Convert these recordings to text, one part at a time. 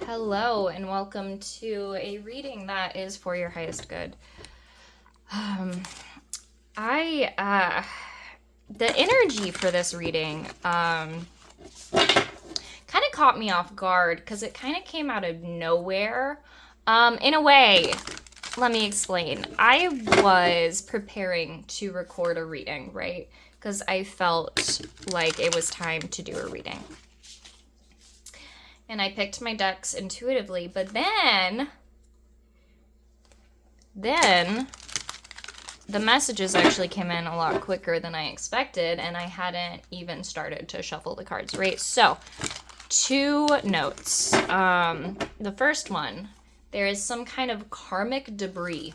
Hello and welcome to a reading that is for your highest good. The energy for this reading kind of caught me off guard because it kind of came out of nowhere. In a way, let me explain. I was preparing to record a reading, right? Because I felt like it was time to do a reading. And I picked my decks intuitively, but then the messages actually came in a lot quicker than I expected, and I hadn't even started to shuffle the cards, right? So, two notes. The first one, there is some kind of karmic debris.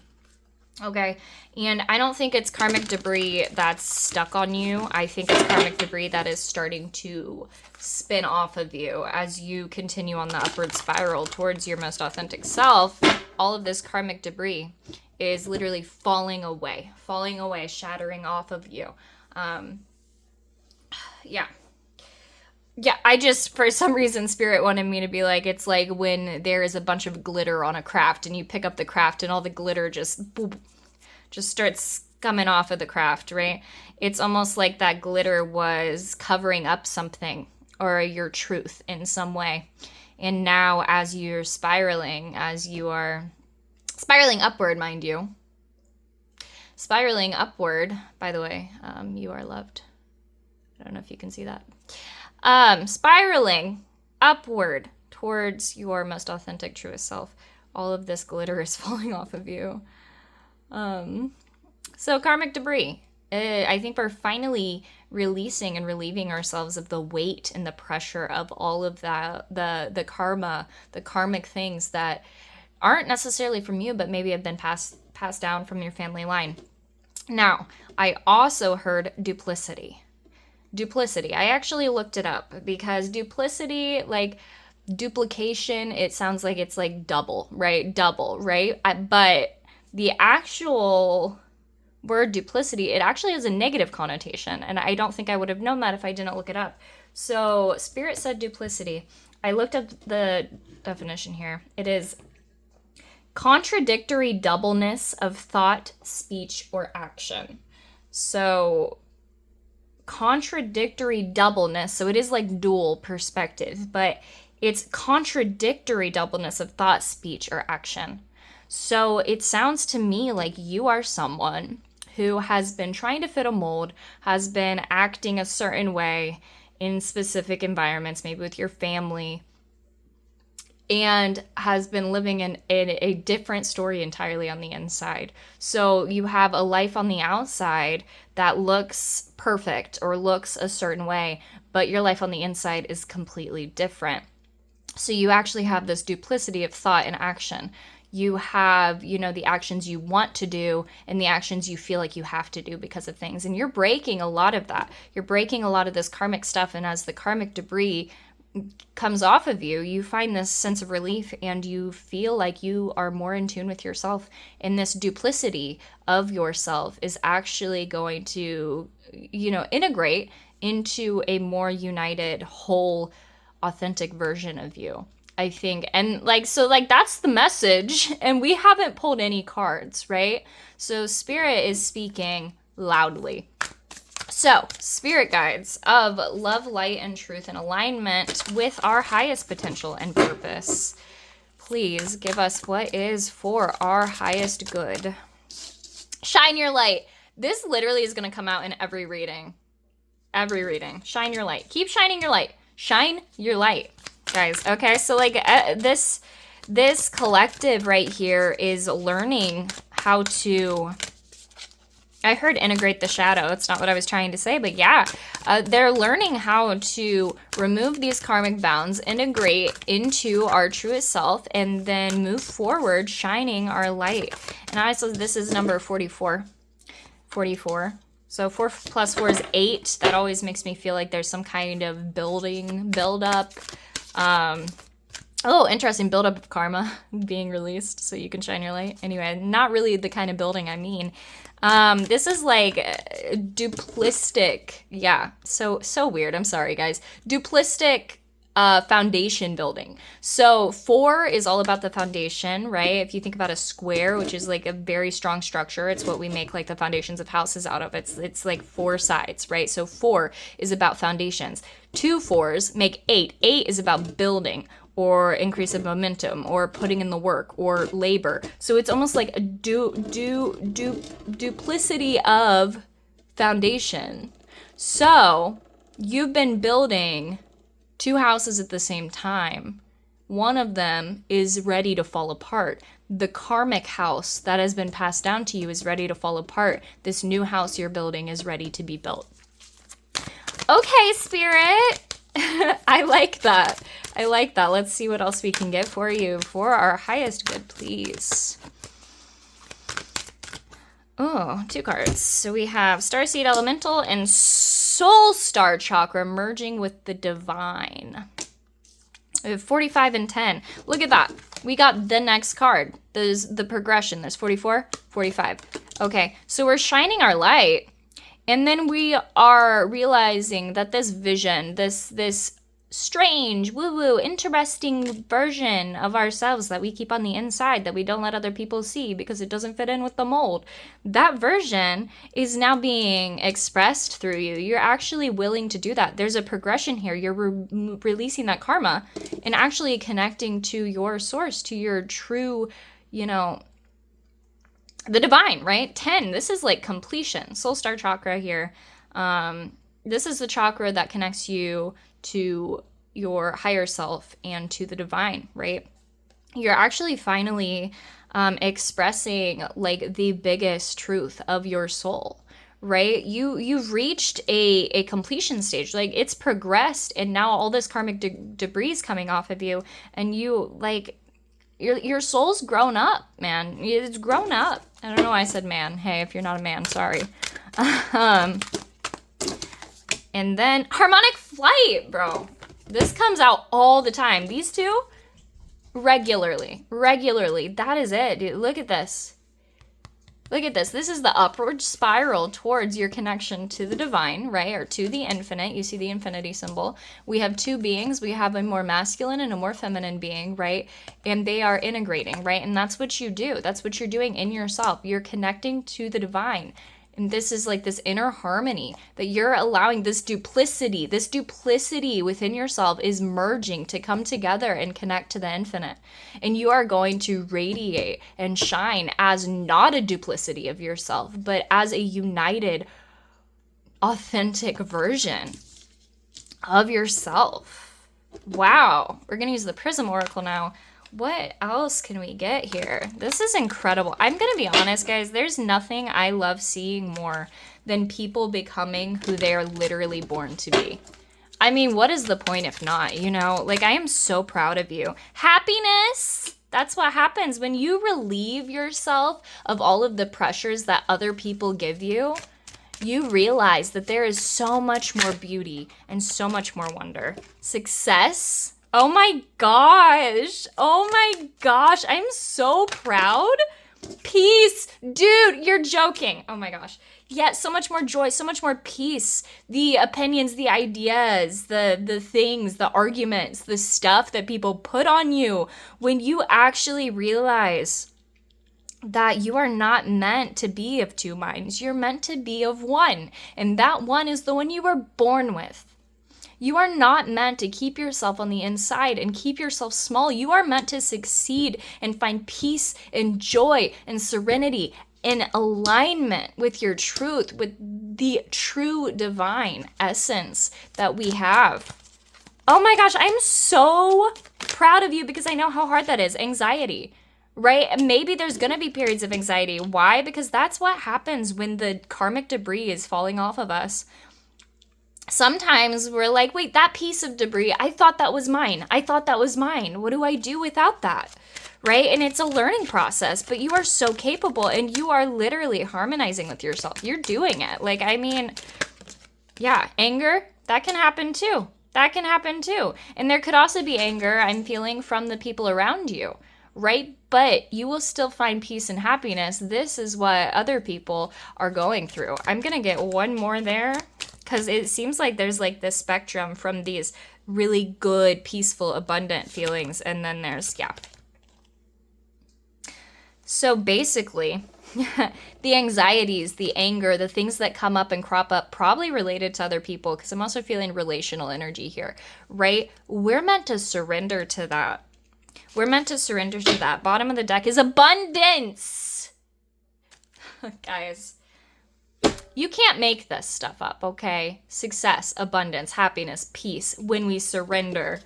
Okay, and I don't think it's karmic debris that's stuck on you. I think it's karmic debris that is starting to spin off of you as you continue on the upward spiral towards your most authentic self. All of this karmic debris is literally falling away, shattering off of you. Yeah, I just, for some reason, Spirit wanted me to be like, it's like when there is a bunch of glitter on a craft and you pick up the craft and all the glitter just starts scumming off of the craft, right? It's almost like that glitter was covering up something or your truth in some way. And now as you're spiraling, as you are spiraling upward, mind you, spiraling upward, by the way, you are loved. I don't know if you can see that. Spiraling upward towards your most authentic, truest self. All of this glitter is falling off of you. So karmic debris. I think we're finally releasing and relieving ourselves of the weight and the pressure of all of the karma, the karmic things that aren't necessarily from you, but maybe have been passed down from your family line. Now, I also heard duplicity. I actually looked it up because duplicity, like duplication, it sounds like it's like double, right? But the actual word duplicity, it actually has a negative connotation, and I don't think I would have known that if I didn't look it up. So Spirit said duplicity. I looked up the definition here. It is contradictory doubleness of thought, speech, or action. So contradictory doubleness, so it is like dual perspective, but it's contradictory doubleness of thought, speech, or action. So it sounds to me like you are someone who has been trying to fit a mold, has been acting a certain way in specific environments, maybe with your family, and has been living in a different story entirely on the inside. So you have a life on the outside that looks perfect or looks a certain way, but your life on the inside is completely different. So you actually have this duplicity of thought and action. You have, the actions you want to do and the actions you feel like you have to do because of things. And you're breaking a lot of that. You're breaking a lot of this karmic stuff. And as the karmic debris comes off of you, you find this sense of relief and you feel like you are more in tune with yourself. And this duplicity of yourself is actually going to, integrate into a more united, whole, authentic version of you, I think. And that's the message. And we haven't pulled any cards, right? So Spirit is speaking loudly. So, spirit guides of love, light, and truth in alignment with our highest potential and purpose, please give us what is for our highest good. Shine your light. This literally is going to come out in every reading. Every reading. Shine your light. Keep shining your light. Shine your light, guys. Okay, so this collective right here is learning how to... I heard integrate the shadow. It's not what I was trying to say, but yeah, they're learning how to remove these karmic bounds, integrate into our truest self, and then move forward, shining our light. And this is number 44. 44. So 4 plus 4 is 8. That always makes me feel like there's some kind of build up. Oh, interesting. Buildup of karma being released so you can shine your light. Anyway, not really the kind of building I mean. This is like duplistic. Yeah, so weird. I'm sorry, guys. Duplistic foundation building. So 4 is all about the foundation, right? If you think about a square, which is like a very strong structure, it's what we make like the foundations of houses out of. It's like 4 sides, right? So 4 is about foundations. 2 4s make 8. 8 is about building or increase of momentum or putting in the work or labor. So it's almost like a duplicity of foundation. So you've been building 2 houses at the same time. One of them is ready to fall apart. The karmic house that has been passed down to you is ready to fall apart. This new house you're building is ready to be built. Okay, Spirit. I like that. I like that. Let's see what else we can get for you for our highest good, please. Oh, 2 cards. So we have Starseed Elemental and Soul Star Chakra merging with the Divine. We have 45 and 10. Look at that. We got the next card. There's the progression. There's 44, 45. Okay, so we're shining our light. And then we are realizing that this vision, this strange, woo-woo, interesting version of ourselves that we keep on the inside that we don't let other people see because it doesn't fit in with the mold, that version is now being expressed through you. You're actually willing to do that. There's a progression here. You're releasing that karma and actually connecting to your source, to your true, the divine, right? 10, this is like completion. Soul Star Chakra here. This is the chakra that connects you to your higher self and to the divine, right? You're actually finally expressing like the biggest truth of your soul, right? You've reached a completion stage. Like it's progressed and now all this karmic debris is coming off of you and you like your soul's grown up, man. It's grown up. I don't know why I said man. Hey, if you're not a man, sorry. And then harmonic flight, bro. This comes out all the time. These two, regularly. That is it, dude. Look at this. Look at this. This is the upward spiral towards your connection to the divine, right? Or to the infinite. You see the infinity symbol. We have 2 beings. We have a more masculine and a more feminine being, right? And they are integrating, right? And that's what you do. That's what you're doing in yourself. You're connecting to the divine. And this is like this inner harmony that you're allowing this duplicity within yourself is merging to come together and connect to the infinite. And you are going to radiate and shine as not a duplicity of yourself, but as a united, authentic version of yourself. Wow. We're going to use the Prism Oracle now. What else can we get here? This is incredible. I'm going to be honest, guys. There's nothing I love seeing more than people becoming who they are literally born to be. I mean, what is the point if not, Like, I am so proud of you. Happiness! That's what happens when you relieve yourself of all of the pressures that other people give you. You realize that there is so much more beauty and so much more wonder. Success... Oh my gosh. I'm so proud. Peace. Dude, you're joking. Oh my gosh. Yeah, so much more joy, so much more peace. The opinions, the ideas, the things, the arguments, the stuff that people put on you. When you actually realize that you are not meant to be of 2 minds. You're meant to be of 1. And that 1 is the one you were born with. You are not meant to keep yourself on the inside and keep yourself small. You are meant to succeed and find peace and joy and serenity in alignment with your truth, with the true divine essence that we have. Oh my gosh, I'm so proud of you because I know how hard that is. Anxiety, right? Maybe there's going to be periods of anxiety. Why? Because that's what happens when the karmic debris is falling off of us. Sometimes we're like, wait, that piece of debris, I thought that was mine. What do I do without that? Right? And it's a learning process, but you are so capable and you are literally harmonizing with yourself. You're doing it. Like, I mean, yeah, anger, that can happen too. And there could also be anger I'm feeling from the people around you, right? But you will still find peace and happiness. This is what other people are going through. I'm going to get one more there. Because it seems like there's like this spectrum from these really good, peaceful, abundant feelings. And then there's, yeah. So basically, the anxieties, the anger, the things that come up and crop up, probably related to other people, because I'm also feeling relational energy here, right? We're meant to surrender to that. We're meant to surrender to that. Bottom of the deck is abundance. Guys, you can't make this stuff up, okay? Success, abundance, happiness, peace, when we surrender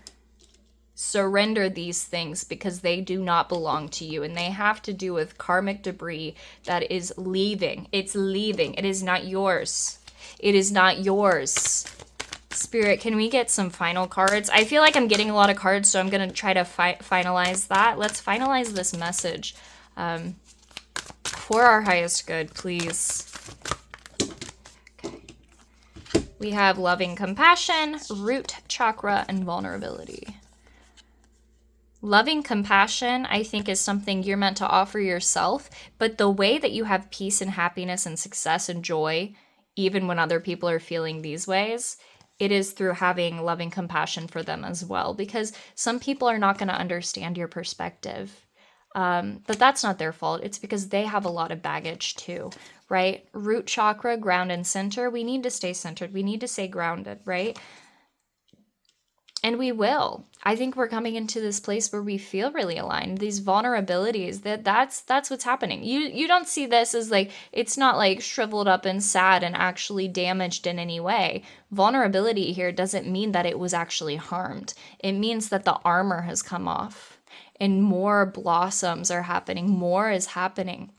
these things, because they do not belong to you, and they have to do with karmic debris that is leaving. It's leaving. It is not yours. It is not yours. Spirit, can we get some final cards? I feel like I'm getting a lot of cards, so I'm going to try to finalize that. Let's finalize this message for our highest good, please. Okay. We have loving compassion, root chakra, and vulnerability. Loving compassion, I think, is something you're meant to offer yourself, but the way that you have peace and happiness and success and joy, even when other people are feeling these ways, it is through having loving compassion for them as well, because some people are not going to understand your perspective. But that's not their fault. It's because they have a lot of baggage too, right? Root chakra, ground and center. We need to stay centered. We need to stay grounded, right? And we will. I think we're coming into this place where we feel really aligned. These vulnerabilities, that's what's happening. You don't see this as like, it's not like shriveled up and sad and actually damaged in any way. Vulnerability here doesn't mean that it was actually harmed. It means that the armor has come off and more blossoms are happening. More is happening.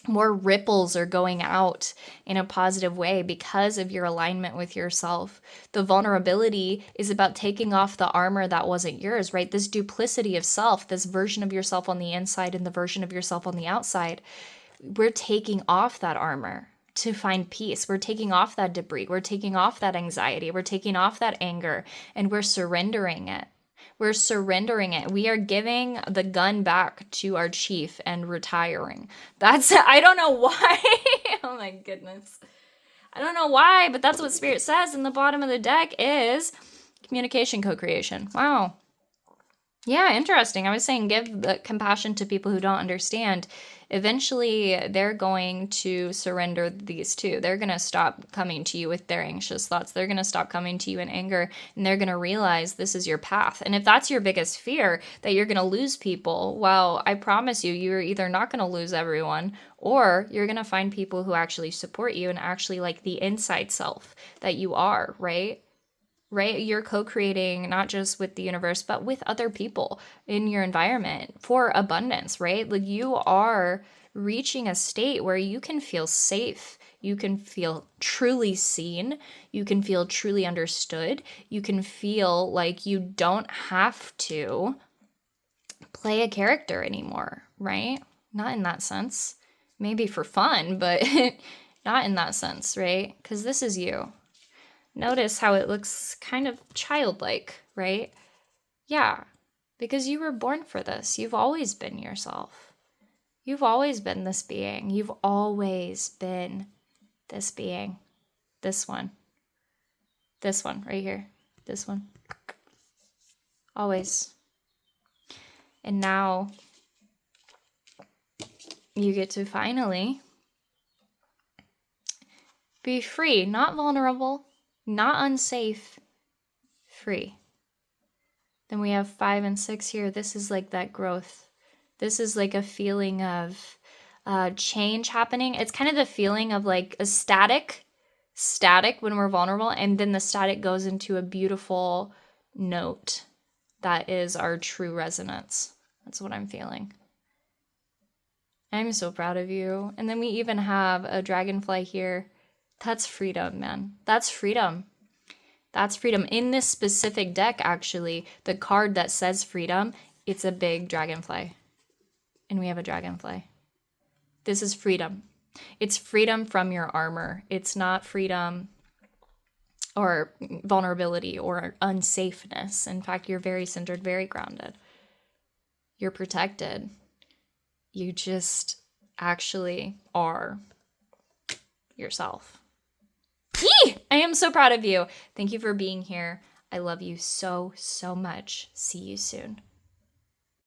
More ripples are going out in a positive way because of your alignment with yourself. The vulnerability is about taking off the armor that wasn't yours, right? This duplicity of self, this version of yourself on the inside and the version of yourself on the outside. We're taking off that armor to find peace. We're taking off that debris. We're taking off that anxiety. We're taking off that anger, and we're surrendering it. We're surrendering it. We are giving the gun back to our chief and retiring. I don't know why. Oh my goodness. I don't know why, but that's what Spirit says. And the bottom of the deck is communication co-creation. Wow. Yeah, interesting. I was saying give the compassion to people who don't understand. Eventually, they're going to surrender these too. They're going to stop coming to you with their anxious thoughts. They're going to stop coming to you in anger, and they're going to realize this is your path. And if that's your biggest fear, that you're going to lose people, well, I promise you, you're either not going to lose everyone, or you're going to find people who actually support you and actually like the inside self that you are, right? Right? You're co-creating not just with the universe, but with other people in your environment for abundance, right? Like you are reaching a state where you can feel safe. You can feel truly seen. You can feel truly understood. You can feel like you don't have to play a character anymore, right? Not in that sense. Maybe for fun, but not in that sense, right? Because this is you. Notice how it looks kind of childlike, right? Yeah, because you were born for this. You've always been yourself. You've always been this being. You've always been this being. This one. This one right here. This one. Always. And now you get to finally be free, not vulnerable, not unsafe, free. Then we have 5 and 6 here. This is like that growth. This is like a feeling of change happening. It's kind of the feeling of like a static when we're vulnerable, and then the static goes into a beautiful note that is our true resonance. That's what I'm feeling. I'm so proud of you. And then we even have a dragonfly here. That's freedom, man. That's freedom. That's freedom. In this specific deck, actually, the card that says freedom, it's a big dragonfly. And we have a dragonfly. This is freedom. It's freedom from your armor. It's not freedom or vulnerability or unsafeness. In fact, you're very centered, very grounded. You're protected. You just actually are yourself. I am so proud of you. Thank you for being here. I love you so, so much. See you soon.